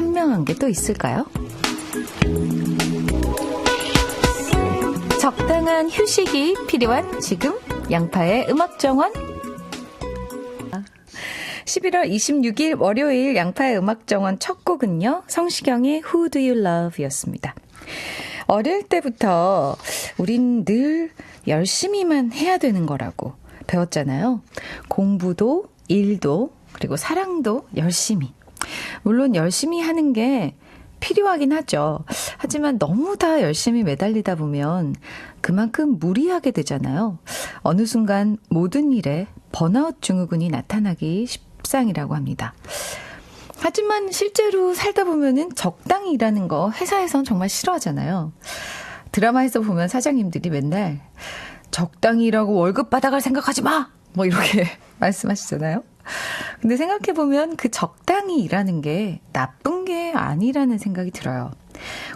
현명한 게 또 있을까요? 적당한 휴식이 필요한 지금 양파의 음악정원 11월 26일 월요일 양파의 음악정원 첫 곡은요. 성시경의 Who Do You Love 였습니다. 어릴 때부터 우린 늘 열심히만 해야 되는 거라고 배웠잖아요. 공부도 일도 그리고 사랑도 열심히. 물론 열심히 하는 게 필요하긴 하죠. 하지만 너무 다 열심히 매달리다 보면 그만큼 무리하게 되잖아요. 어느 순간 모든 일에 번아웃 증후군이 나타나기 십상이라고 합니다. 하지만 실제로 살다 보면은 적당히 일하는 거 회사에선 정말 싫어하잖아요. 드라마에서 보면 사장님들이 맨날 적당히 일하고 월급 받아갈 생각하지 마! 뭐 이렇게 말씀하시잖아요. 근데 생각해보면 그 적당히 일하는 게 나쁜 게 아니라는 생각이 들어요.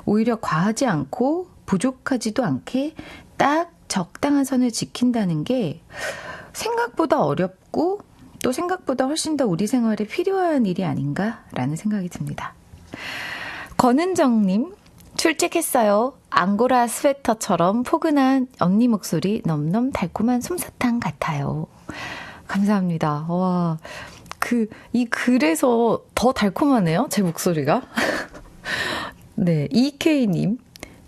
오히려 과하지 않고 부족하지도 않게 딱 적당한 선을 지킨다는 게 생각보다 어렵고 또 생각보다 훨씬 더 우리 생활에 필요한 일이 아닌가라는 생각이 듭니다. 권은정님, 출첵했어요. 앙고라 스웨터처럼 포근한 언니 목소리 넘넘 달콤한 솜사탕 같아요. 감사합니다. 와, 이 글에서 더 달콤하네요. 제 목소리가. 네, EK님.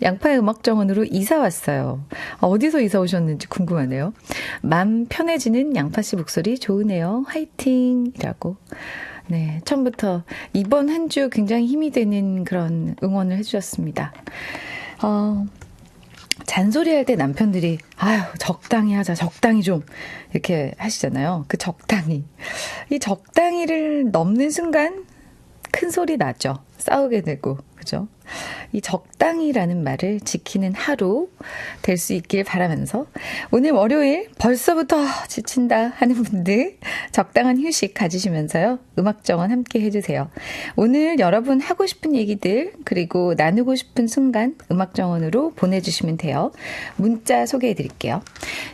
양파의 음악정원으로 이사 왔어요. 어디서 이사 오셨는지 궁금하네요. 맘 편해지는 양파씨 목소리 좋으네요. 화이팅! 이라고. 네, 처음부터 이번 한 주 굉장히 힘이 되는 그런 응원을 해주셨습니다. 잔소리할 때 남편들이 아유 적당히 하자 적당히 좀 이렇게 하시잖아요. 그 적당히 이 적당히를 넘는 순간 큰 소리 나죠. 싸우게 되고 그죠? 이 적당히라는 말을 지키는 하루 될 수 있길 바라면서 오늘 월요일 벌써부터 지친다 하는 분들 적당한 휴식 가지시면서요. 음악정원 함께 해주세요. 오늘 여러분 하고 싶은 얘기들 그리고 나누고 싶은 순간 음악정원으로 보내주시면 돼요. 문자 소개해드릴게요.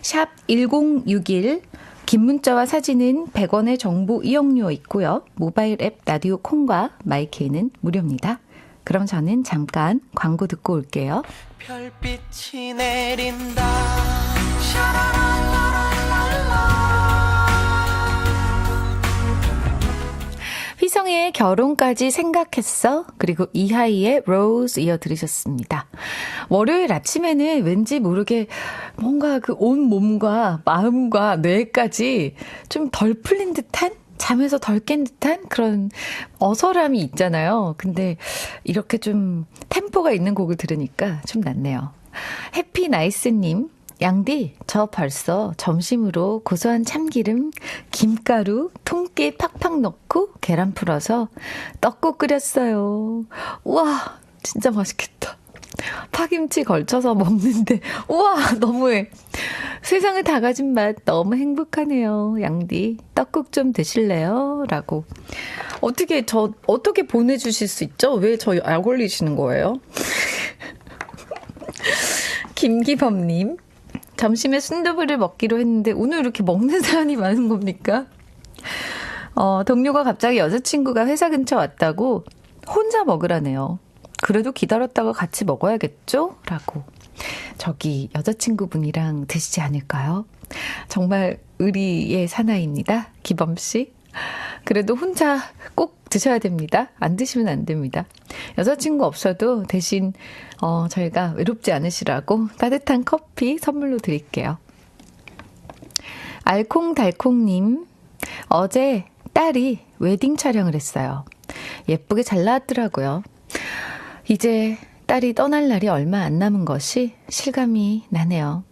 샵 1061 긴 문자와 사진은 100원의 정보 이용료 있고요. 모바일 앱 라디오 콩과 마이케이는 무료입니다. 그럼 저는 잠깐 광고 듣고 올게요. 별빛이 내린다. 휘성의 결혼까지 생각했어. 그리고 이하이의 로즈 이어 들으셨습니다. 월요일 아침에는 왠지 모르게 뭔가 그 온 몸과 마음과 뇌까지 좀 덜 풀린 듯한 잠에서 덜 깬 듯한 그런 어설함이 있잖아요. 근데 이렇게 좀 템포가 있는 곡을 들으니까 좀 낫네요. 해피나이스님, 양디, 저 벌써 점심으로 고소한 참기름, 김가루, 통깨 팍팍 넣고 계란 풀어서 떡국 끓였어요. 우와, 진짜 맛있겠다. 파김치 걸쳐서 먹는데 우와 너무해. 세상을 다 가진 맛 너무 행복하네요. 양디 떡국 좀 드실래요? 라고. 어떻게 보내주실 수 있죠? 왜 저희 알 걸리시는 거예요? 김기범님, 점심에 순두부를 먹기로 했는데 오늘 이렇게 먹는 사람이 많은 겁니까? 동료가 갑자기 여자친구가 회사 근처 왔다고 혼자 먹으라네요. 그래도 기다렸다가 같이 먹어야겠죠? 라고. 저기 여자친구분이랑 드시지 않을까요? 정말 의리의 사나이입니다. 기범씨. 그래도 혼자 꼭 드셔야 됩니다. 안 드시면 안 됩니다. 여자친구 없어도 대신 저희가 외롭지 않으시라고 따뜻한 커피 선물로 드릴게요. 알콩달콩님, 어제 딸이 웨딩 촬영을 했어요. 예쁘게 잘 나왔더라고요. 이제 딸이 떠날 날이 얼마 안 남은 것이 실감이 나네요.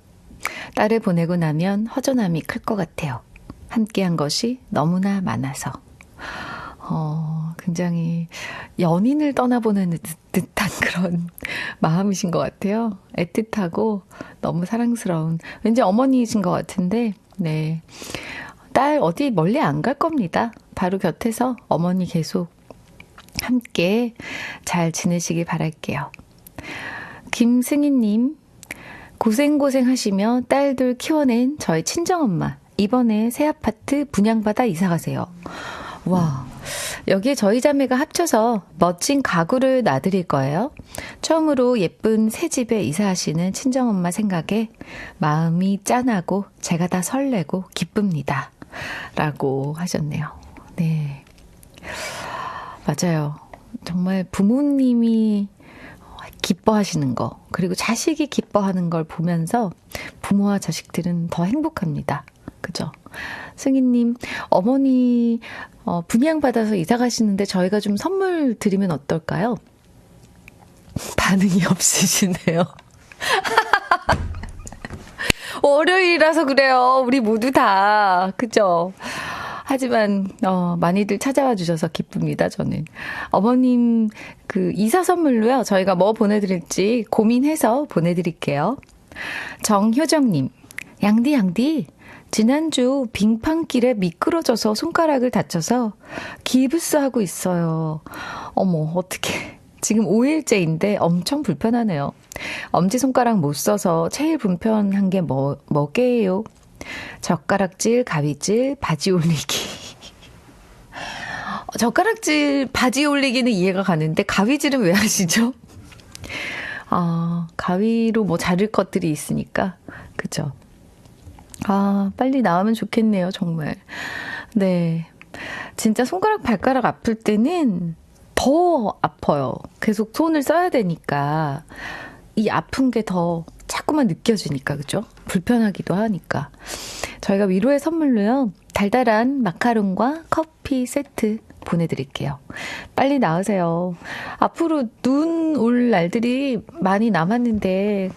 딸을 보내고 나면 허전함이 클 것 같아요. 함께한 것이 너무나 많아서. 굉장히 연인을 떠나보는 듯한 그런 마음이신 것 같아요. 애틋하고 너무 사랑스러운, 왠지 어머니이신 것 같은데, 네. 딸 어디 멀리 안 갈 겁니다. 바로 곁에서 어머니 계속 함께 잘 지내시길 바랄게요. 김승희님, 고생하시며 딸들 키워낸 저희 친정엄마, 이번에 새 아파트 분양받아 이사가세요. 와, 여기에 저희 자매가 합쳐서 멋진 가구를 놔드릴 거예요. 처음으로 예쁜 새 집에 이사하시는 친정엄마 생각에 마음이 짠하고 제가 다 설레고 기쁩니다. 라고 하셨네요. 네. 맞아요. 정말 부모님이 기뻐하시는 거, 그리고 자식이 기뻐하는 걸 보면서 부모와 자식들은 더 행복합니다. 그죠? 승희님, 어머니 분양받아서 이사 가시는데 저희가 좀 선물 드리면 어떨까요? 반응이 없으시네요. 월요일이라서 그래요. 우리 모두 다. 그죠? 하지만 많이들 찾아와 주셔서 기쁩니다. 저는 어머님 그 이사 선물로요. 저희가 뭐 보내드릴지 고민해서 보내드릴게요. 정효정님, 양디 지난주 빙판길에 미끄러져서 손가락을 다쳐서 기부스 하고 있어요. 어머, 어떡해. 지금 5일째인데 엄청 불편하네요. 엄지손가락 못 써서 제일 불편한 게 뭐게요? 젓가락질, 가위질, 바지 올리기. 젓가락질, 바지 올리기는 이해가 가는데 가위질은 왜 하시죠? 가위로 뭐 자를 것들이 있으니까. 그죠? 빨리 나으면 좋겠네요, 정말. 네. 진짜 손가락, 발가락 아플 때는 더 아파요. 계속 손을 써야 되니까. 이 아픈 게 더 자꾸만 느껴지니까, 그죠? 불편하기도 하니까. 저희가 위로의 선물로요, 달달한 마카롱과 커피 세트 보내드릴게요. 빨리 나으세요. 앞으로 눈 올 날들이 많이 남았는데,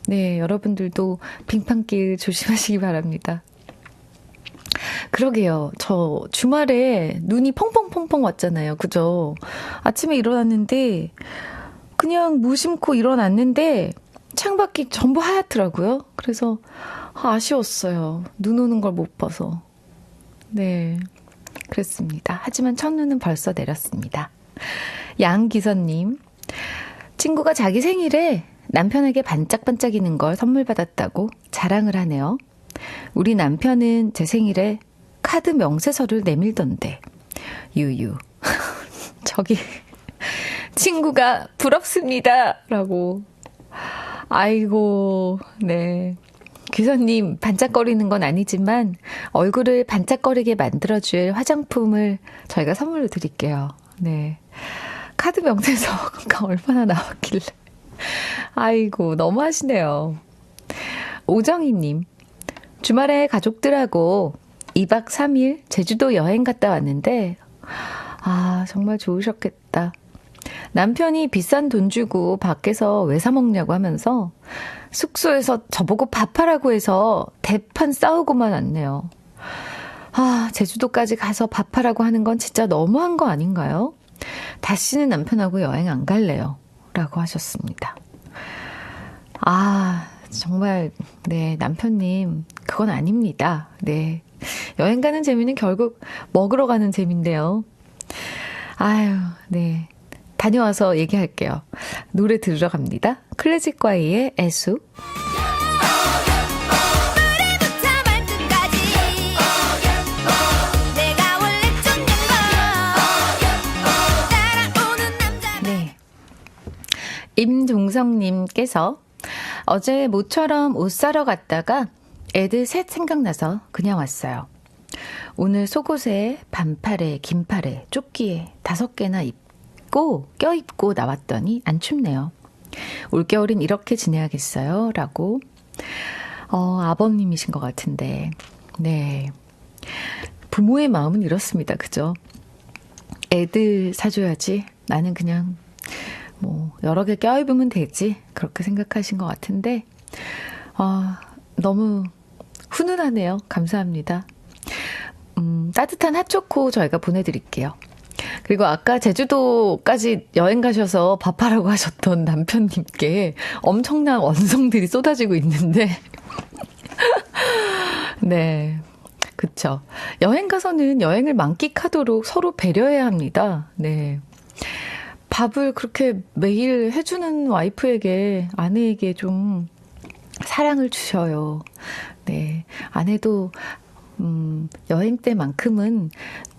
네, 여러분들도 빙판길 조심하시기 바랍니다. 그러게요. 저 주말에 눈이 펑펑펑펑 왔잖아요. 그죠? 아침에 일어났는데, 그냥 무심코 일어났는데, 창밖이 전부 하얗더라고요. 그래서 아쉬웠어요. 눈 오는 걸 못 봐서. 네, 그랬습니다. 하지만 첫눈은 벌써 내렸습니다. 양기선님, 친구가 자기 생일에 남편에게 반짝반짝이는 걸 선물 받았다고 자랑을 하네요. 우리 남편은 제 생일에 카드 명세서를 내밀던데. 유유. 저기 친구가 부럽습니다. 라고. 아이고, 네. 기사님, 반짝거리는 건 아니지만 얼굴을 반짝거리게 만들어줄 화장품을 저희가 선물로 드릴게요. 네. 카드 명세서가 얼마나 나왔길래. 아이고, 너무하시네요. 오정희님, 주말에 가족들하고 2박 3일 제주도 여행 갔다 왔는데, 정말 좋으셨겠다. 남편이 비싼 돈 주고 밖에서 왜 사 먹냐고 하면서 숙소에서 저보고 밥하라고 해서 대판 싸우고만 왔네요. 제주도까지 가서 밥하라고 하는 건 진짜 너무한 거 아닌가요? 다시는 남편하고 여행 안 갈래요. 라고 하셨습니다. 정말, 네, 남편님, 그건 아닙니다. 네. 여행 가는 재미는 결국 먹으러 가는 재미인데요. 네. 다녀와서 얘기할게요. 노래 들으러 갑니다. 클래식과이의 애수. 네. 임종성님께서 어제 모처럼 옷 사러 갔다가 애들 셋 생각나서 그냥 왔어요. 오늘 속옷에 반팔에 긴팔에 조끼에 5개나 입고 껴입고 나왔더니 안 춥네요. 올겨울은 이렇게 지내야겠어요. 라고. 아버님이신 것 같은데. 네. 부모의 마음은 이렇습니다. 그죠? 애들 사줘야지. 나는 그냥 여러 개 껴입으면 되지. 그렇게 생각하신 것 같은데, 너무 훈훈하네요. 감사합니다. 따뜻한 핫초코 저희가 보내드릴게요. 그리고 아까 제주도까지 여행 가셔서 밥하라고 하셨던 남편님께 엄청난 원성들이 쏟아지고 있는데, 네. 그쵸. 여행 가서는 여행을 만끽하도록 서로 배려해야 합니다. 네. 밥을 그렇게 매일 해주는 와이프에게, 아내에게 좀 사랑을 주셔요. 네. 아내도 여행 때만큼은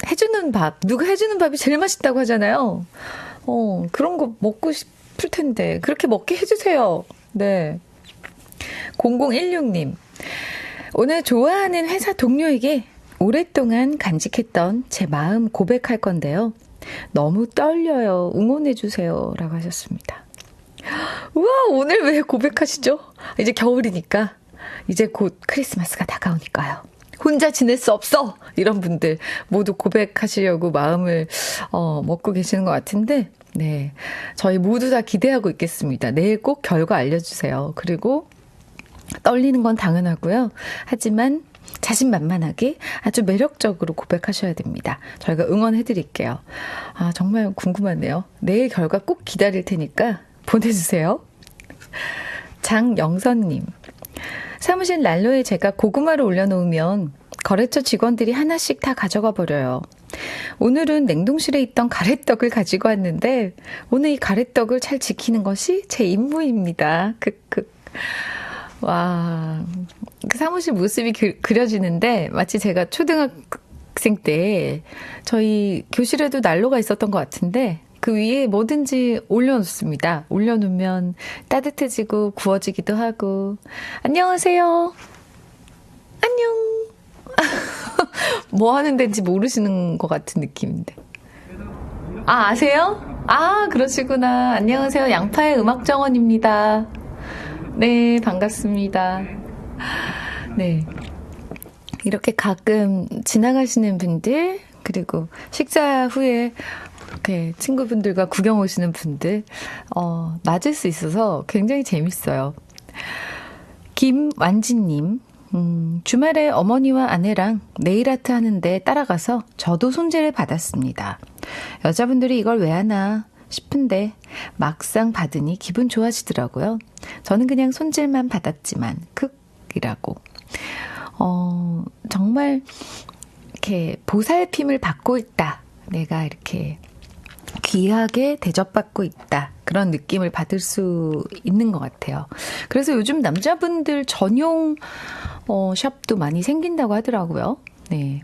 해주는 밥, 누가 해주는 밥이 제일 맛있다고 하잖아요. 그런 거 먹고 싶을 텐데, 그렇게 먹게 해주세요. 네. 0016님. 오늘 좋아하는 회사 동료에게 오랫동안 간직했던 제 마음 고백할 건데요. 너무 떨려요. 응원해주세요. 라고 하셨습니다. 우와, 오늘 왜 고백하시죠? 이제 겨울이니까. 이제 곧 크리스마스가 다가오니까요. 혼자 지낼 수 없어! 이런 분들 모두 고백하시려고 마음을 먹고 계시는 것 같은데, 네. 저희 모두 다 기대하고 있겠습니다. 내일 꼭 결과 알려주세요. 그리고 떨리는 건 당연하고요. 하지만 자신만만하게 아주 매력적으로 고백하셔야 됩니다. 저희가 응원해드릴게요. 아, 정말 궁금하네요. 내일 결과 꼭 기다릴 테니까 보내주세요. 장영선님. 사무실 난로에 제가 고구마를 올려놓으면 거래처 직원들이 하나씩 다 가져가 버려요. 오늘은 냉동실에 있던 가래떡을 가지고 왔는데 오늘 이 가래떡을 잘 지키는 것이 제 임무입니다. 크크. 와, 그 사무실 모습이 그려지는데 마치 제가 초등학생 때 저희 교실에도 난로가 있었던 것 같은데 그 위에 뭐든지 올려놓습니다. 올려놓으면 따뜻해지고 구워지기도 하고. 안녕하세요. 안녕. 뭐 하는 데인지 모르시는 것 같은 느낌인데. 아, 아세요? 아, 그러시구나. 안녕하세요. 양파의 음악정원입니다. 네, 반갑습니다. 네. 이렇게 가끔 지나가시는 분들, 그리고 식사 후에 이렇게 친구분들과 구경 오시는 분들, 맞을 수 있어서 굉장히 재밌어요. 김완진님, 주말에 어머니와 아내랑 네일아트 하는데 따라가서 저도 손질을 받았습니다. 여자분들이 이걸 왜 하나 싶은데 막상 받으니 기분 좋아지더라고요. 저는 그냥 손질만 받았지만 극이라고. 정말 이렇게 보살핌을 받고 있다. 내가 이렇게 귀하게 대접받고 있다. 그런 느낌을 받을 수 있는 것 같아요. 그래서 요즘 남자분들 전용 샵도 많이 생긴다고 하더라고요. 네,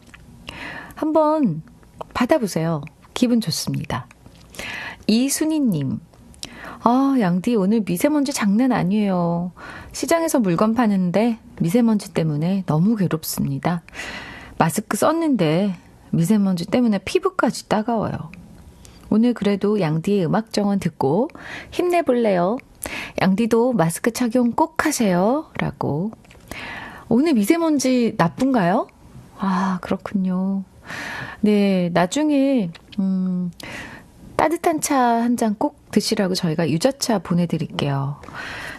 한번 받아보세요. 기분 좋습니다. 이순희님. 아, 양디 오늘 미세먼지 장난 아니에요. 시장에서 물건 파는데 미세먼지 때문에 너무 괴롭습니다. 마스크 썼는데 미세먼지 때문에 피부까지 따가워요. 오늘 그래도 양디의 음악정원 듣고 힘내볼래요. 양디도 마스크 착용 꼭 하세요. 라고. 오늘 미세먼지 나쁜가요? 아, 그렇군요. 네, 나중에 따뜻한 차 한 잔 꼭 드시라고 저희가 유자차 보내드릴게요.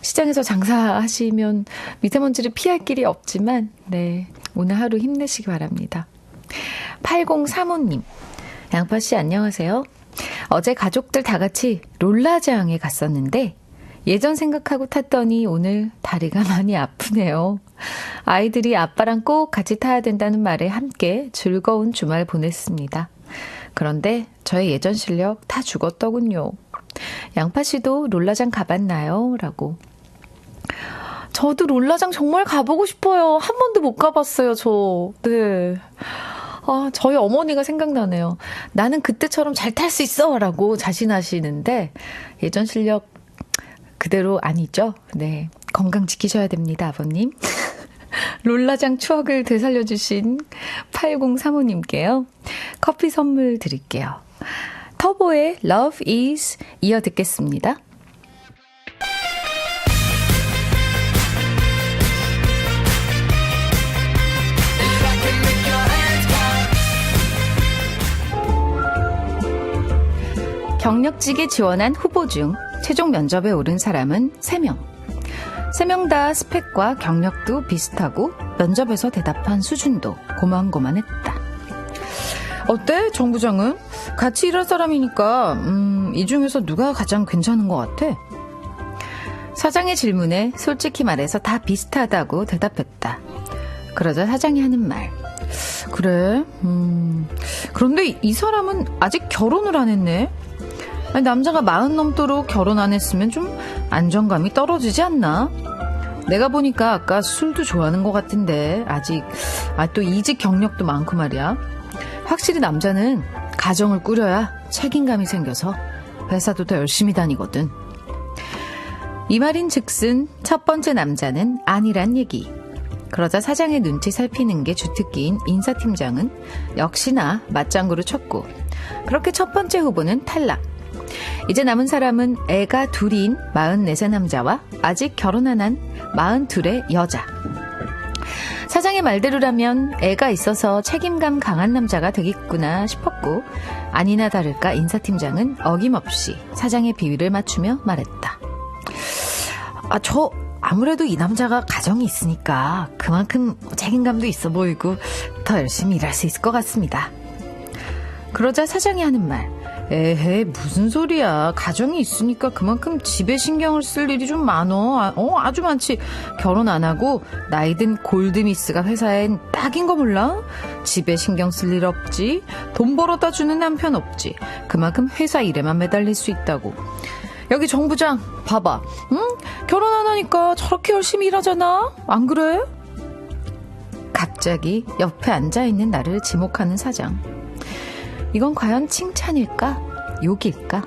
시장에서 장사하시면 미세먼지를 피할 길이 없지만 네, 오늘 하루 힘내시기 바랍니다. 8035님. 양파씨 안녕하세요. 어제 가족들 다 같이 롤라장에 갔었는데 예전 생각하고 탔더니 오늘 다리가 많이 아프네요. 아이들이 아빠랑 꼭 같이 타야 된다는 말에 함께 즐거운 주말 보냈습니다. 그런데 저의 예전 실력 다 죽었더군요. 양파씨도 롤라장 가봤나요? 라고. 저도 롤라장 정말 가보고 싶어요. 한 번도 못 가봤어요, 저. 네. 아, 저희 어머니가 생각나네요. 나는 그때처럼 잘 탈 수 있어! 라고 자신하시는데, 예전 실력 그대로 아니죠? 네. 건강 지키셔야 됩니다, 아버님. 롤라장 추억을 되살려주신 8035님께요. 커피 선물 드릴게요. 터보의 Love Is 이어 듣겠습니다. 경력직에 지원한 후보 중 최종 면접에 오른 사람은 3명. 3명 다 스펙과 경력도 비슷하고 면접에서 대답한 수준도 고만고만했다. 어때? 정 부장은? 같이 일할 사람이니까 이 중에서 누가 가장 괜찮은 것 같아? 사장의 질문에 솔직히 말해서 다 비슷하다고 대답했다. 그러자 사장이 하는 말. 그래? 그런데 이 사람은 아직 결혼을 안 했네? 아니, 남자가 40 넘도록 결혼 안 했으면 좀 안정감이 떨어지지 않나? 내가 보니까 아까 술도 좋아하는 것 같은데 또 이직 경력도 많고 말이야. 확실히 남자는 가정을 꾸려야 책임감이 생겨서 회사도 더 열심히 다니거든. 이 말인 즉슨 첫 번째 남자는 아니란 얘기. 그러자 사장의 눈치 살피는 게 주특기인 인사팀장은 역시나 맞장구를 쳤고, 그렇게 첫 번째 후보는 탈락. 이제 남은 사람은 애가 둘인 44세 남자와 아직 결혼 안 한 42의 여자. 사장의 말대로라면 애가 있어서 책임감 강한 남자가 되겠구나 싶었고, 아니나 다를까 인사팀장은 어김없이 사장의 비위를 맞추며 말했다. 아무래도 이 남자가 가정이 있으니까 그만큼 책임감도 있어 보이고 더 열심히 일할 수 있을 것 같습니다. 그러자 사장이 하는 말, 에헤 무슨 소리야. 가정이 있으니까 그만큼 집에 신경을 쓸 일이 좀 많어. 아주 많지. 결혼 안 하고 나이 든 골드미스가 회사엔 딱인 거 몰라? 집에 신경 쓸 일 없지. 돈 벌어다 주는 남편 없지. 그만큼 회사 일에만 매달릴 수 있다고. 여기 정부장 봐봐. 응? 결혼 안 하니까 저렇게 열심히 일하잖아. 안 그래? 갑자기 옆에 앉아있는 나를 지목하는 사장. 이건 과연 칭찬일까? 욕일까?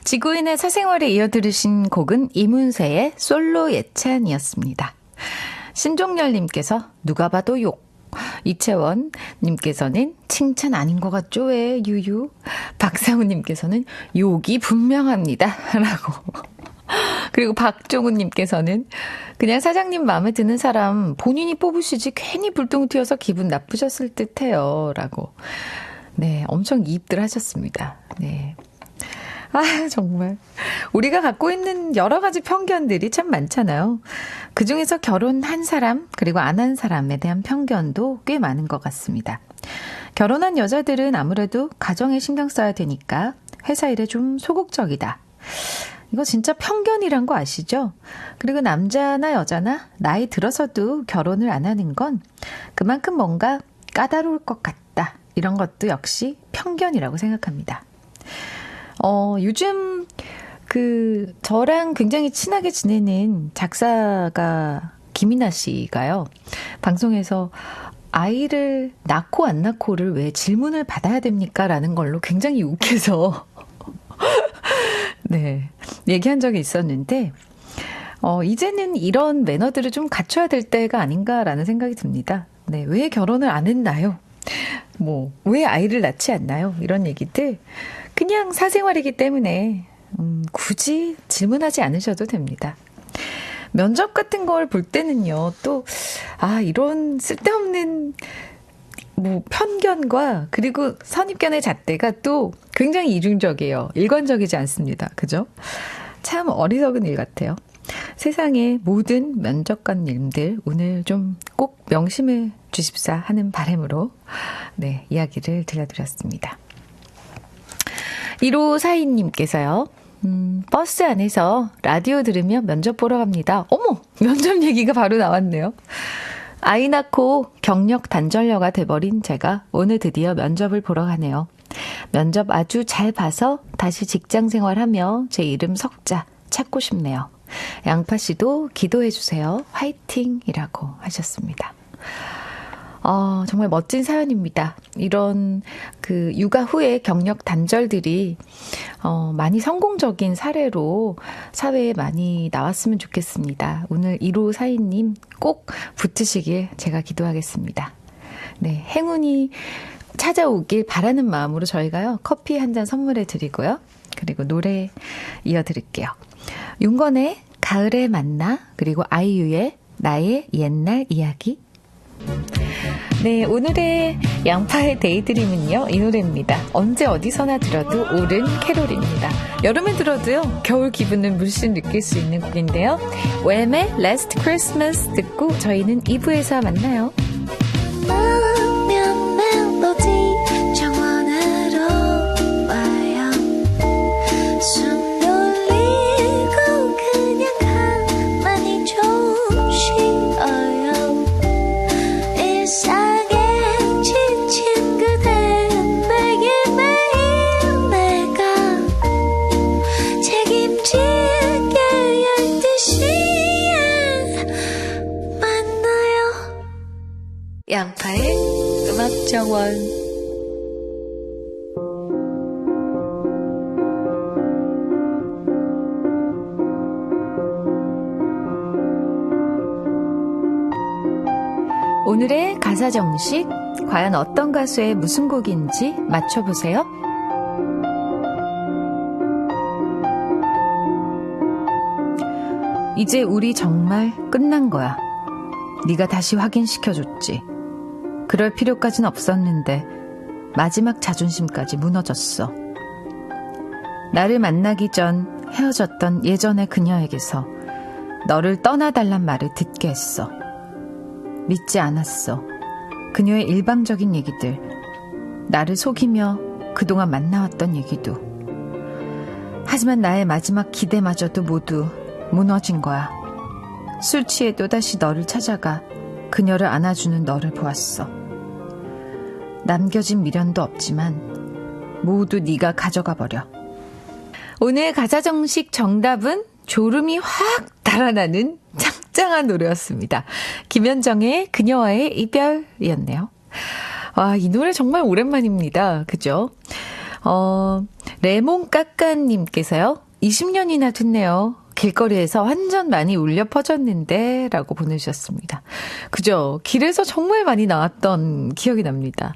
지구인의 사생활에 이어 들으신 곡은 이문세의 솔로 예찬이었습니다. 신종렬님께서 누가 봐도 욕. 이채원님께서는 칭찬 아닌 것 같죠? 왜 유유. 박상우님께서는 욕이 분명합니다. 라고. 그리고 박종훈님께서는 그냥 사장님 마음에 드는 사람 본인이 뽑으시지 괜히 불똥 튀어서 기분 나쁘셨을 듯해요. 라고. 네, 엄청 이입들 하셨습니다. 네. 정말. 우리가 갖고 있는 여러 가지 편견들이 참 많잖아요. 그중에서 결혼한 사람, 그리고 안 한 사람에 대한 편견도 꽤 많은 것 같습니다. 결혼한 여자들은 아무래도 가정에 신경 써야 되니까 회사 일에 좀 소극적이다. 이거 진짜 편견이란 거 아시죠? 그리고 남자나 여자나 나이 들어서도 결혼을 안 하는 건 그만큼 뭔가 까다로울 것 같다. 이런 것도 역시 편견이라고 생각합니다. 요즘 저랑 굉장히 친하게 지내는 작사가 김이나 씨가요, 방송에서 아이를 낳고 안 낳고를 왜 질문을 받아야 됩니까? 라는 걸로 굉장히 욱해서 네, 얘기한 적이 있었는데, 이제는 이런 매너들을 좀 갖춰야 될 때가 아닌가라는 생각이 듭니다. 네, 왜 결혼을 안 했나요? 왜 아이를 낳지 않나요? 이런 얘기들. 그냥 사생활이기 때문에 굳이 질문하지 않으셔도 됩니다. 면접 같은 걸 볼 때는요, 또 이런 쓸데없는 편견과 그리고 선입견의 잣대가 또 굉장히 이중적이에요. 일관적이지 않습니다. 그죠? 참 어리석은 일 같아요. 세상의 모든 면접관님들 오늘 좀 꼭 명심해 주십사 하는 바람으로 네, 이야기를 들려드렸습니다. 1542님께서요. 버스 안에서 라디오 들으며 면접 보러 갑니다. 어머! 면접 얘기가 바로 나왔네요. 아이 낳고 경력 단절녀가 돼버린 제가 오늘 드디어 면접을 보러 가네요. 면접 아주 잘 봐서 다시 직장 생활하며 제 이름 석자 찾고 싶네요. 양파 씨도 기도해 주세요. 화이팅! 이라고 하셨습니다. 정말 멋진 사연입니다. 이런 육아 후에 경력 단절들이 많이 성공적인 사례로 사회에 많이 나왔으면 좋겠습니다. 오늘 1542님 꼭 붙으시길 제가 기도하겠습니다. 네, 행운이 찾아오길 바라는 마음으로 저희가요, 커피 한 잔 선물해 드리고요. 그리고 노래 이어드릴게요. 윤건의 가을에 만나, 그리고 아이유의 나의 옛날 이야기. 네, 오늘의 양파의 데이드림은요, 이 노래입니다. 언제 어디서나 들어도 옳은 캐롤입니다. 여름에 들어도요, 겨울 기분을 물씬 느낄 수 있는 곡인데요. 웸의 Last Christmas 듣고 저희는 2부에서 만나요. 마음면 멜로디 양파의 음악정원. 오늘의 가사 정식, 과연 어떤 가수의 무슨 곡인지 맞춰보세요. 이제 우리 정말 끝난 거야. 네가 다시 확인시켜줬지. 그럴 필요까진 없었는데 마지막 자존심까지 무너졌어. 나를 만나기 전 헤어졌던 예전의 그녀에게서 너를 떠나달란 말을 듣게 했어. 믿지 않았어. 그녀의 일방적인 얘기들, 나를 속이며 그동안 만나왔던 얘기도. 하지만 나의 마지막 기대마저도 모두 무너진 거야. 술 취해 또다시 너를 찾아가 그녀를 안아주는 너를 보았어. 남겨진 미련도 없지만 모두 네가 가져가 버려. 오늘 가사 정식 정답은 졸음이 확 달아나는 짱짱한 노래였습니다. 김현정의 그녀와의 이별이었네요. 와, 이 노래 정말 오랜만입니다. 그죠? 레몬까까님께서요. 20년이나 됐네요. 길거리에서 완전 많이 울려 퍼졌는데 라고 보내주셨습니다. 그죠? 길에서 정말 많이 나왔던 기억이 납니다.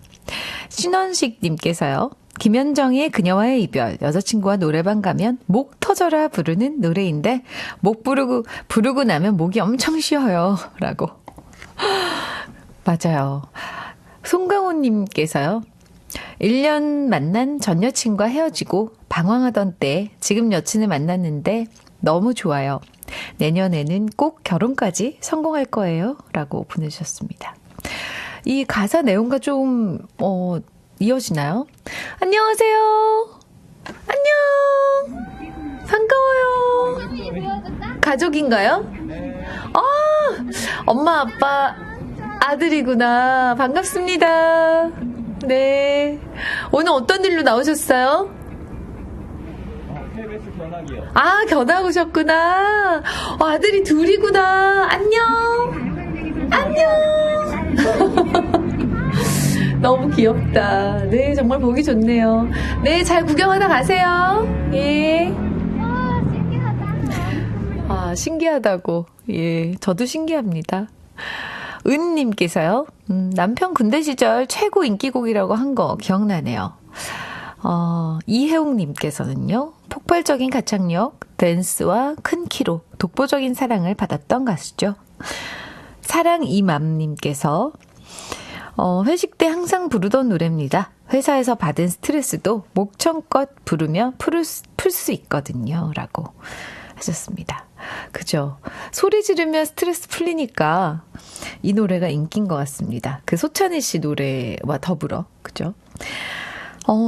신원식님께서요. 김현정의 그녀와의 이별, 여자친구와 노래방 가면 목 터져라 부르는 노래인데 목 부르고 나면 목이 엄청 쉬어요 라고. 맞아요. 송강호님께서요. 1년 만난 전 여친과 헤어지고 방황하던 때 지금 여친을 만났는데 너무 좋아요. 내년에는 꼭 결혼까지 성공할 거예요 라고 보내주셨습니다. 이 가사 내용과 좀 이어지나요? 안녕하세요. 안녕. 반가워요. 가족인가요? 아, 엄마, 아빠, 아들이구나. 반갑습니다. 네. 오늘 어떤 일로 나오셨어요? KBS 견학이요. 아, 견학 오셨구나. 아들이 둘이구나. 안녕. 안녕. 너무 귀엽다. 네, 정말 보기 좋네요. 네, 잘 구경하다 가세요. 예. 아, 신기하다고. 예, 저도 신기합니다. 은님께서요. 남편 군대 시절 최고 인기곡이라고 한 거 기억나네요. 이혜웅님께서는요. 폭발적인 가창력, 댄스와 큰 키로 독보적인 사랑을 받았던 가수죠. 사랑이맘님께서 회식 때 항상 부르던 노래입니다. 회사에서 받은 스트레스도 목청껏 부르며 풀 수 있거든요. 라고 하셨습니다. 그죠? 소리 지르면 스트레스 풀리니까 이 노래가 인기인 것 같습니다. 그 소찬희 씨 노래와 더불어. 그죠?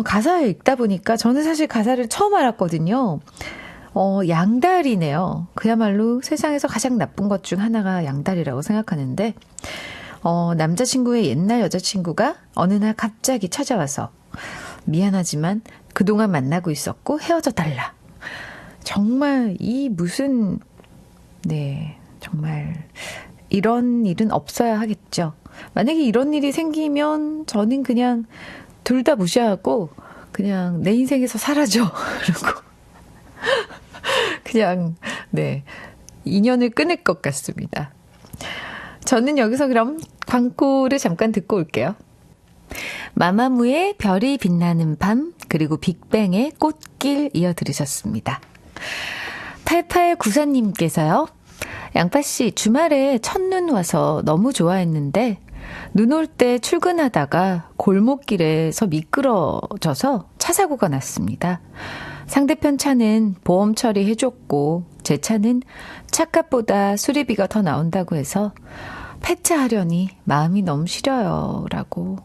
가사를 읽다 보니까 저는 사실 가사를 처음 알았거든요. 양다리네요. 그야말로 세상에서 가장 나쁜 것 중 하나가 양다리라고 생각하는데, 남자친구의 옛날 여자친구가 어느 날 갑자기 찾아와서 미안하지만 그동안 만나고 있었고 헤어져 달라. 정말 정말 이런 일은 없어야 하겠죠. 만약에 이런 일이 생기면 저는 그냥 둘 다 무시하고 그냥 내 인생에서 사라져. 그리고 그냥 인연을 끊을 것 같습니다. 저는 여기서 그럼 광고를 잠깐 듣고 올게요. 마마무의 별이 빛나는 밤, 그리고 빅뱅의 꽃길 이어들으셨습니다. 8894님께서요. 양파씨, 주말에 첫눈 와서 너무 좋아했는데 눈 올 때 출근하다가 골목길에서 미끄러져서 차 사고가 났습니다. 상대편 차는 보험 처리해줬고 제 차는 차값보다 수리비가 더 나온다고 해서 폐차하려니 마음이 너무 시려요 라고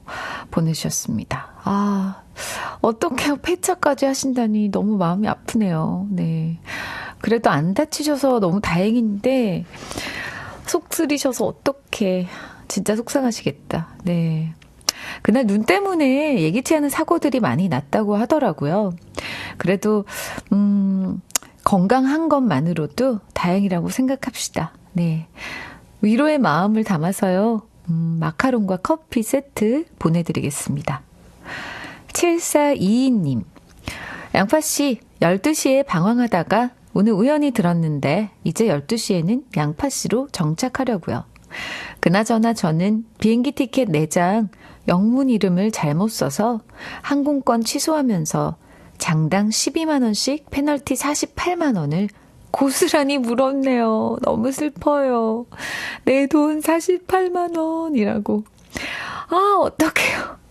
보내주셨습니다. 아, 어떻게 폐차까지 하신다니 너무 마음이 아프네요. 네. 그래도 안 다치셔서 너무 다행인데 속 쓰리셔서 어떡해. 진짜 속상하시겠다. 네. 그날 눈 때문에 예기치 않은 사고들이 많이 났다고 하더라고요. 그래도 건강한 것만으로도 다행이라고 생각합시다. 네. 위로의 마음을 담아서요. 마카롱과 커피 세트 보내드리겠습니다. 7422님, 양파씨 12시에 방황하다가 오늘 우연히 들었는데 이제 12시에는 양파씨로 정착하려고요. 그나저나 저는 비행기 티켓 4장 영문 이름을 잘못 써서 항공권 취소하면서 장당 12만 원씩 페널티 48만 원을 고스란히 물었네요. 너무 슬퍼요. 내 돈 48만 원이라고. 아, 어떡해요.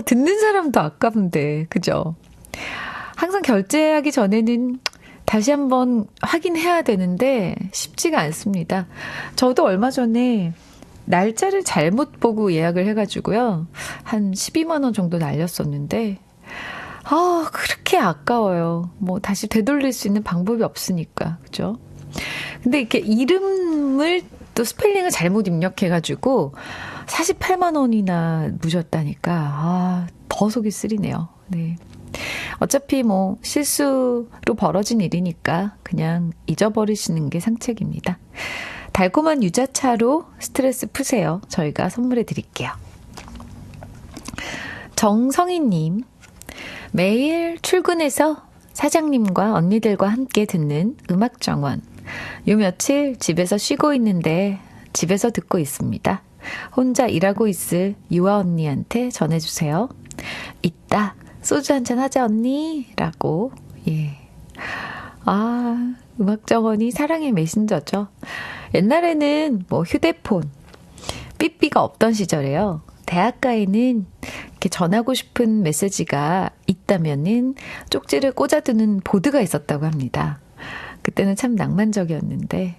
듣는 사람도 아까운데, 그죠? 항상 결제하기 전에는 다시 한번 확인해야 되는데 쉽지가 않습니다. 저도 얼마 전에 날짜를 잘못 보고 예약을 해가지고요. 한 12만 원 정도 날렸었는데 그렇게 아까워요. 뭐 다시 되돌릴 수 있는 방법이 없으니까. 그죠? 근데 이렇게 이름을 또 스펠링을 잘못 입력해가지고 48만 원이나 무셨다니까 더 속이 쓰리네요. 네. 어차피 뭐 실수로 벌어진 일이니까 그냥 잊어버리시는 게 상책입니다. 달콤한 유자차로 스트레스 푸세요. 저희가 선물해 드릴게요. 정성희님, 매일 출근해서 사장님과 언니들과 함께 듣는 음악정원. 요 며칠 집에서 쉬고 있는데 집에서 듣고 있습니다. 혼자 일하고 있을 유아 언니한테 전해주세요. 이따 소주 한잔 하자 언니 라고. 예. 음악정원이 사랑의 메신저죠. 옛날에는 뭐 휴대폰 삐삐가 없던 시절에요. 대학가에는 이렇게 전하고 싶은 메시지가 있다면은 쪽지를 꽂아두는 보드가 있었다고 합니다. 그때는 참 낭만적이었는데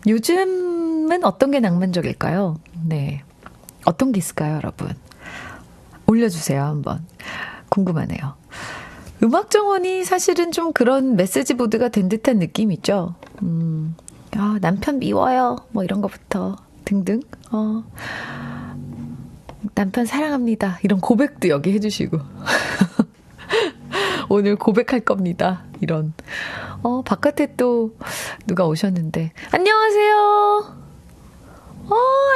요즘은 어떤 게 낭만적일까요? 네, 어떤 게 있을까요, 여러분? 올려주세요, 한번. 궁금하네요. 음악정원이 사실은 좀 그런 메시지 보드가 된 듯한 느낌이죠. 남편 미워요. 뭐 이런 것부터 등등. 남편 사랑합니다. 이런 고백도 여기 해주시고. 오늘 고백할 겁니다. 이런. 바깥에 또 누가 오셨는데. 안녕하세요.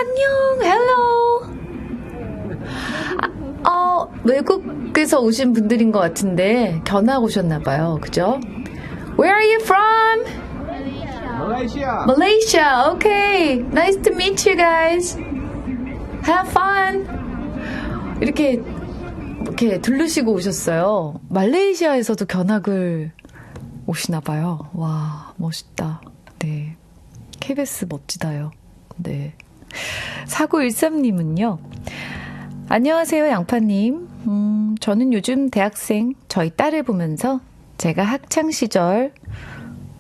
안녕. 헬로. 외국에서 오신 분들인 것 같은데 견학 오셨나 봐요. 그죠? Where are you from? Malaysia. Malaysia. Okay. Nice to meet you guys. Have fun. 이렇게 들르시고 오셨어요. 말레이시아에서도 견학을 오시나 봐요. 와, 멋있다. 네. KBS 멋지다요. 네. 4913님은요. 안녕하세요, 양파님. 저는 요즘 대학생 저희 딸을 보면서 제가 학창시절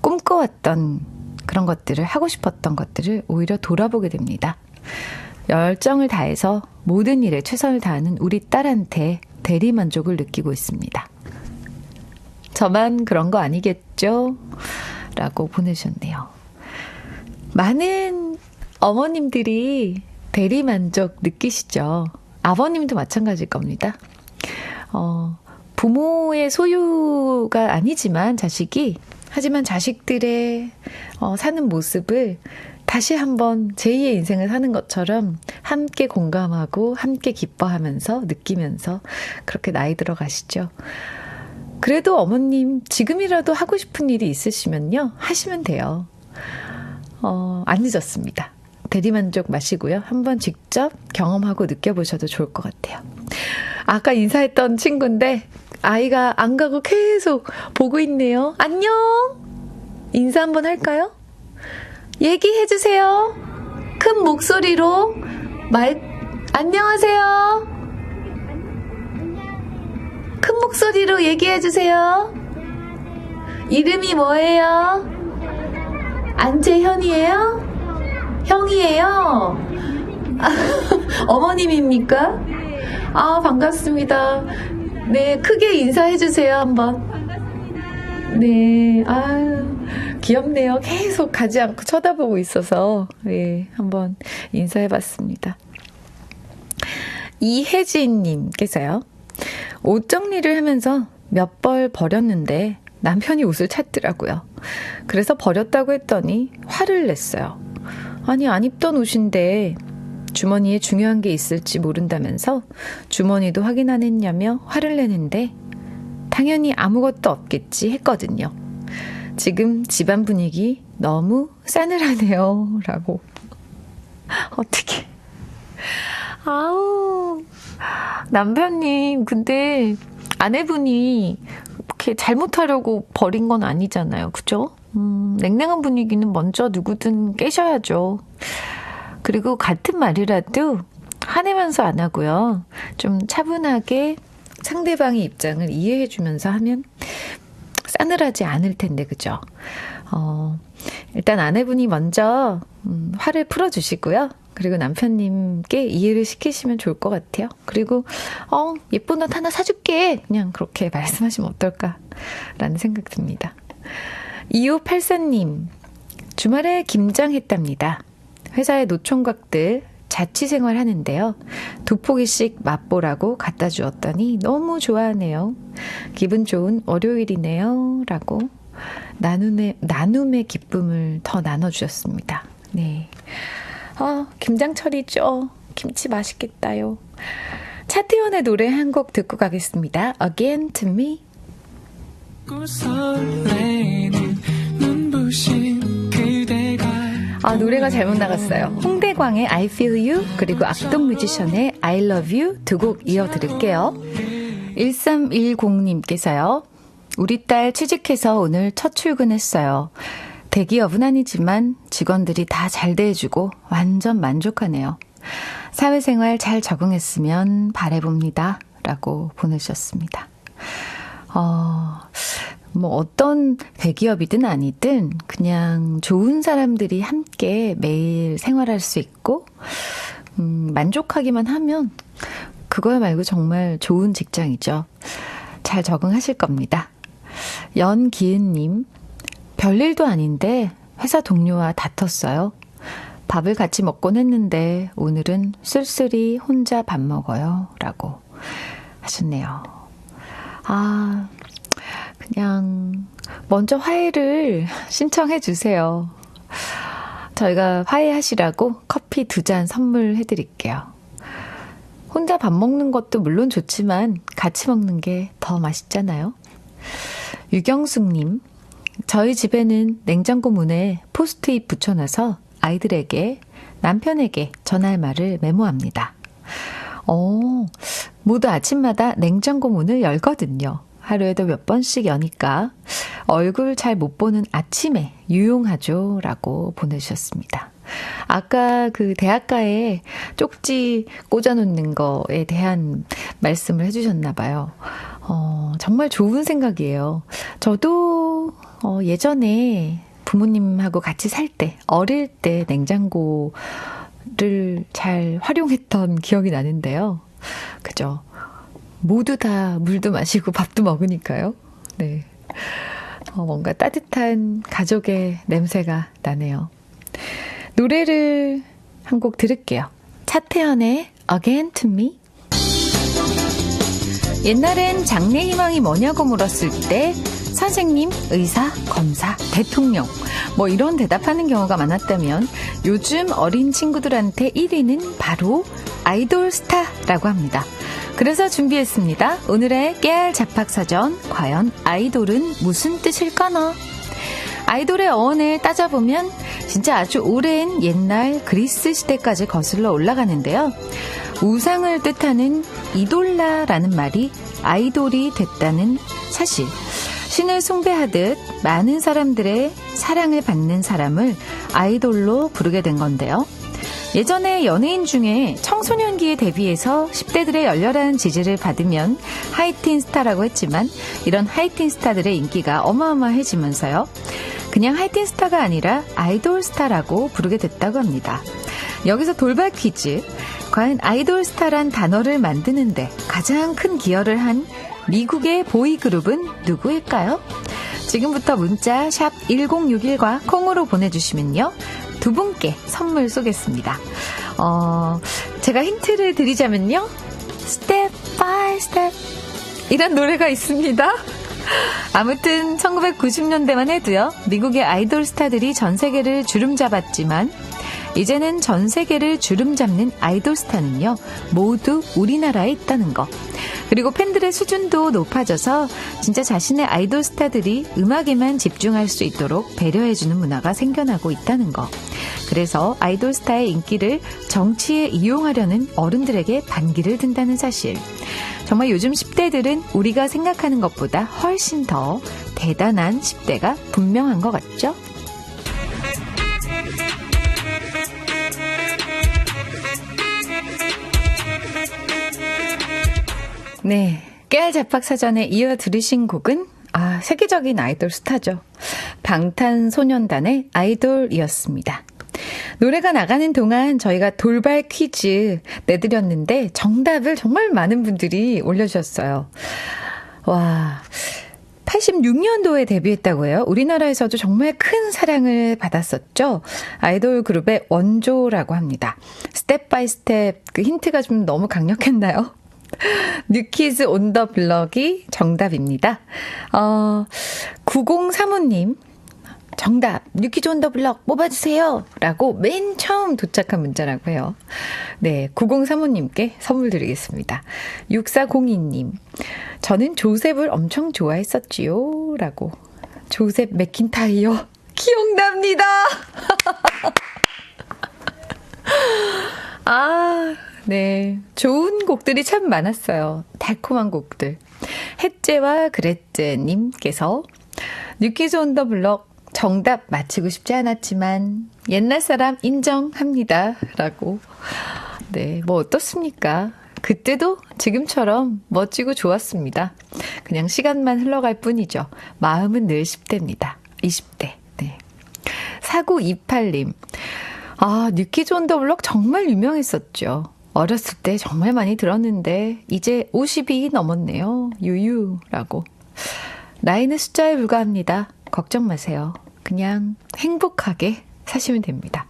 꿈꿔왔던 그런 것들을, 하고 싶었던 것들을 오히려 돌아보게 됩니다. 열정을 다해서 모든 일에 최선을 다하는 우리 딸한테 대리만족을 느끼고 있습니다. 저만 그런 거 아니겠죠? 라고 보내주셨네요. 많은 어머님들이 대리만족 느끼시죠? 아버님도 마찬가지일 겁니다. 부모의 소유가 아니지만 하지만 자식들의 사는 모습을 다시 한번 제2의 인생을 사는 것처럼 함께 공감하고 함께 기뻐하면서 느끼면서 그렇게 나이 들어가시죠. 그래도 어머님 지금이라도 하고 싶은 일이 있으시면요. 하시면 돼요. 안 늦었습니다. 대리만족 마시고요. 한번 직접 경험하고 느껴보셔도 좋을 것 같아요. 아까 인사했던 친구인데 아이가 안 가고 계속 보고 있네요. 안녕! 인사 한번 할까요? 얘기해주세요. 큰 목소리로 안녕하세요. 큰 목소리로 얘기해주세요. 이름이 뭐예요? 안재현이에요? 형이에요? 어머님입니까? 반갑습니다. 네, 크게 인사해주세요, 한번. 네, 귀엽네요. 계속 가지 않고 쳐다보고 있어서, 예, 한번 인사해봤습니다. 이혜진님께서요. 옷 정리를 하면서 몇 벌 버렸는데 남편이 옷을 찾더라고요. 그래서 버렸다고 했더니 화를 냈어요. 아니, 안 입던 옷인데 주머니에 중요한 게 있을지 모른다면서 주머니도 확인 안 했냐며 화를 내는데 당연히 아무것도 없겠지 했거든요. 지금 집안 분위기 너무 싸늘하네요. 라고. 어떡해. 아우, 남편님, 근데 아내분이 이렇게 잘못하려고 버린 건 아니잖아요. 그죠? 냉랭한 분위기는 먼저 누구든 깨셔야죠. 그리고 같은 말이라도 화내면서 안 하고요. 좀 차분하게 상대방의 입장을 이해해주면서 하면 싸늘하지 않을 텐데, 그죠? 일단 아내분이 먼저 화를 풀어주시고요. 그리고 남편님께 이해를 시키시면 좋을 것 같아요. 그리고 예쁜 옷 하나 사줄게. 그냥 그렇게 말씀하시면 어떨까라는 생각 듭니다. 2584님, 주말에 김장했답니다. 회사의 노총각들 자취생활 하는데요. 2포기씩 맛보라고 갖다 주었더니 너무 좋아하네요. 기분 좋은 월요일이네요. 라고 나눔의 기쁨을 더 나눠주셨습니다. 네. 김장철이죠. 김치 맛있겠다요. 차태현의 노래 한 곡 듣고 가겠습니다. Again to me. 노래가 잘못 나갔어요. 홍대광의 I Feel You 그리고 악동 뮤지션의 I Love You 두 곡 이어 들을게요. 1310님께서요. 우리 딸 취직해서 오늘 첫 출근했어요. 대기업은 아니지만 직원들이 다 잘 대해주고 완전 만족하네요. 사회생활 잘 적응했으면 바라봅니다. 라고 보내주셨습니다. 어떤 대기업이든 아니든 그냥 좋은 사람들이 함께 매일 생활할 수 있고 만족하기만 하면 그거야 말고 정말 좋은 직장이죠. 잘 적응하실 겁니다. 연기은님, 별일도 아닌데 회사 동료와 다퉜어요. 밥을 같이 먹곤 했는데 오늘은 쓸쓸히 혼자 밥 먹어요. 라고 하셨네요. 그냥 먼저 화해를 신청해 주세요. 저희가 화해하시라고 커피 2잔 선물해 드릴게요. 혼자 밥 먹는 것도 물론 좋지만 같이 먹는 게 더 맛있잖아요. 유경숙님, 저희 집에는 냉장고 문에 포스트잇 붙여놔서 아이들에게, 남편에게 전할 말을 메모합니다. 모두 아침마다 냉장고 문을 열거든요. 하루에도 몇 번씩 여니까 얼굴 잘 못 보는 아침에 유용하죠. 라고 보내주셨습니다. 아까 그 대학가에 쪽지 꽂아놓는 거에 대한 말씀을 해주셨나 봐요. 정말 좋은 생각이에요. 저도 예전에 부모님하고 같이 살 때, 어릴 때 냉장고를 잘 활용했던 기억이 나는데요. 그죠? 모두 다 물도 마시고 밥도 먹으니까요. 네. 뭔가 따뜻한 가족의 냄새가 나네요. 노래를 한 곡 들을게요. 차태현의 Again to me. 옛날엔 장래 희망이 뭐냐고 물었을 때 선생님, 의사, 검사, 대통령 이런 대답하는 경우가 많았다면 요즘 어린 친구들한테 1위는 바로 아이돌 스타라고 합니다. 그래서 준비했습니다. 오늘의 깨알 잡학사전. 과연 아이돌은 무슨 뜻일까나? 아이돌의 어원을 따져보면 진짜 아주 오랜 옛날 그리스 시대까지 거슬러 올라가는데요. 우상을 뜻하는 이돌라라는 말이 아이돌이 됐다는 사실. 신을 숭배하듯 많은 사람들의 사랑을 받는 사람을 아이돌로 부르게 된 건데요. 예전에 연예인 중에 청소년기에 데뷔해서 10대들의 열렬한 지지를 받으면 하이틴 스타라고 했지만 이런 하이틴 스타들의 인기가 어마어마해지면서요. 그냥 하이틴 스타가 아니라 아이돌 스타라고 부르게 됐다고 합니다. 여기서 돌발 퀴즈. 과연 아이돌 스타란 단어를 만드는데 가장 큰 기여를 한 미국의 보이그룹은 누구일까요? 지금부터 문자 샵 1061과 콩으로 보내주시면요. 2분께 선물 쏘겠습니다. 제가 힌트를 드리자면요. 스텝 바이 스텝 이런 노래가 있습니다. 아무튼 1990년대만 해도요. 미국의 아이돌 스타들이 전 세계를 주름잡았지만 이제는 전 세계를 주름 잡는 아이돌 스타는요, 모두 우리나라에 있다는 거. 그리고 팬들의 수준도 높아져서 진짜 자신의 아이돌 스타들이 음악에만 집중할 수 있도록 배려해주는 문화가 생겨나고 있다는 거. 그래서 아이돌 스타의 인기를 정치에 이용하려는 어른들에게 반기를 든다는 사실. 정말 요즘 10대들은 우리가 생각하는 것보다 훨씬 더 대단한 10대가 분명한 것 같죠? 네, 깨알 잡학 사전에 이어 들으신 곡은 세계적인 아이돌 스타죠. 방탄소년단의 아이돌이었습니다. 노래가 나가는 동안 저희가 돌발 퀴즈 내드렸는데 정답을 정말 많은 분들이 올려주셨어요. 와, 86년도에 데뷔했다고 해요. 우리나라에서도 정말 큰 사랑을 받았었죠. 아이돌 그룹의 원조라고 합니다. 스텝 바이 스텝, 그 힌트가 좀 너무 강력했나요? 뉴키즈 온 더 블럭이 정답입니다. 9035님 정답 뉴키즈 온 더 블럭 뽑아주세요 라고 맨 처음 도착한 문자라고 해요. 네, 9035님께 선물 드리겠습니다. 6402님 저는 조셉을 엄청 좋아했었지요 라고. 조셉 맥킨타이어 기억납니다. 네. 좋은 곡들이 참 많았어요. 달콤한 곡들. 햇제와 그랬제님께서 뉴키즈 온 더 블럭 정답 맞히고 싶지 않았지만 옛날 사람 인정합니다. 라고. 네. 뭐 어떻습니까? 그때도 지금처럼 멋지고 좋았습니다. 그냥 시간만 흘러갈 뿐이죠. 마음은 늘 10대입니다. 20대. 네. 4928님. 뉴키즈 온 더 블럭 정말 유명했었죠. 어렸을 때 정말 많이 들었는데 이제 50이 넘었네요. 유유라고. 나이는 숫자에 불과합니다. 걱정 마세요. 그냥 행복하게 사시면 됩니다.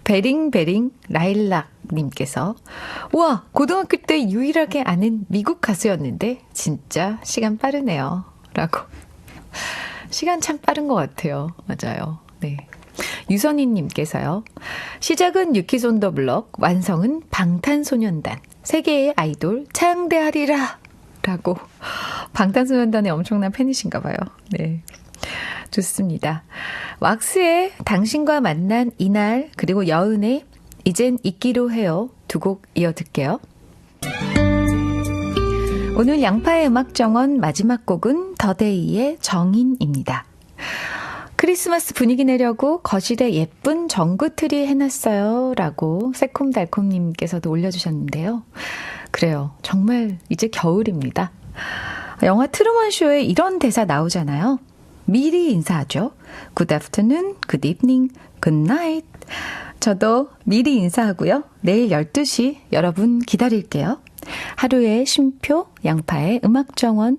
베링베링 라일락님께서 우와, 고등학교 때 유일하게 아는 미국 가수였는데 진짜 시간 빠르네요. 라고. 시간 참 빠른 것 같아요. 맞아요. 네. 유선희님께서요. 시작은 뉴키즈 온 더 블럭, 완성은 방탄소년단, 세계의 아이돌 창대하리라 라고. 방탄소년단의 엄청난 팬이신가 봐요. 네, 좋습니다. 왁스의 당신과 만난 이날, 그리고 여은의 이젠 잊기로 해요 두 곡 이어 듣게요. 오늘 양파의 음악정원 마지막 곡은 더데이의 정인입니다. 크리스마스 분위기 내려고 거실에 예쁜 전구트리 해놨어요 라고 새콤달콤님께서도 올려주셨는데요. 그래요. 정말 이제 겨울입니다. 영화 트루먼쇼에 이런 대사 나오잖아요. 미리 인사하죠. Good afternoon, good evening, good night. 저도 미리 인사하고요. 내일 12시 여러분 기다릴게요. 하루의 쉼표 양파의 음악정원